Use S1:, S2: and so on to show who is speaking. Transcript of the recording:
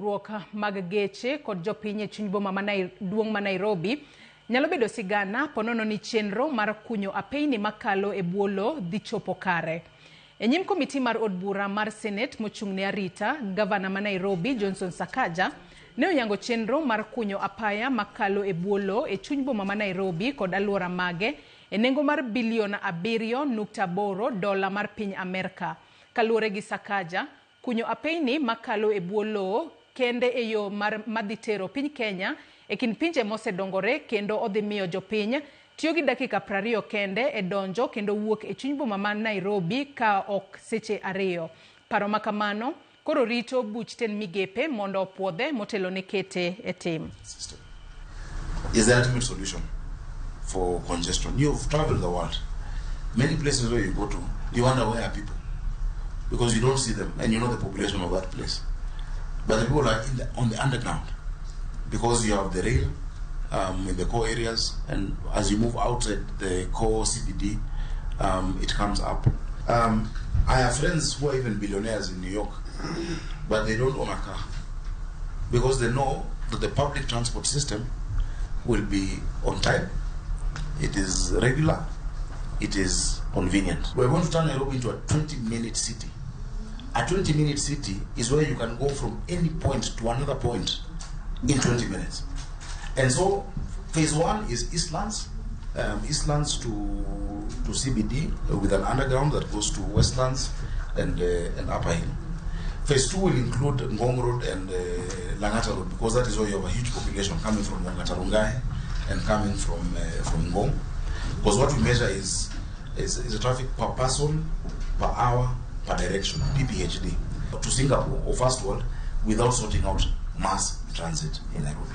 S1: dongruok mag geche kod jopiny e chuny boma duong' ma Nairobi nyalo bedo sigana ponono ni chenro mar kunyo apeyni makalo e bwo lowo dhi chopo kare. E nyim komiti mar od bura mar Senate mochung'ne arita, gavana ma Nairobi Johnson Sakaja ne oyango chenro mar kunyo apaya makalo e bwo lowo e chuny boma ma Nairobi kod aluora mage e nengo mar bilion 7.8 dola mar piny Amerka. Kaluwore gi Sakaja, kunyo apeyni makalo e bwo lowo kende e yo madhi tero piny Kenya e kin pinje mosedongore kendo odhi miyo jopiny tiyo gi dakika 20 kende e donjo kendo wuok e chuny boma ma Nairobi ka ok seche 2. Paro makamano koro rito buch ten migepe mondo opuodhe motelo ne kete e tim.
S2: Is the ultimate solution for congestion. You've traveled the world. Many places where you go to, you wonder where are people, because you don't see them and you know the population of that place. But the people are on the underground, because you have the rail in the core areas, and as you move outside the core CBD, it comes up. I have friends who are even billionaires in New York, but they don't own a car because they know that the public transport system will be on time, it is regular, it is convenient. We're going to turn Nairobi into a 20-minute city. A 20-minute city is where you can go from any point to another point in 20 minutes. And so phase 1 is Eastlands, Eastlands to CBD with an underground that goes to Westlands and Upper Hill. Phase 2 will include Ngong Road and Langata Road, because that is where you have a huge population coming from Wangatarungai and coming from Ngong. Because what we measure is the traffic per person, per hour, per direction, PPHD, to Singapore or first world, without sorting out mass transit in Nairobi.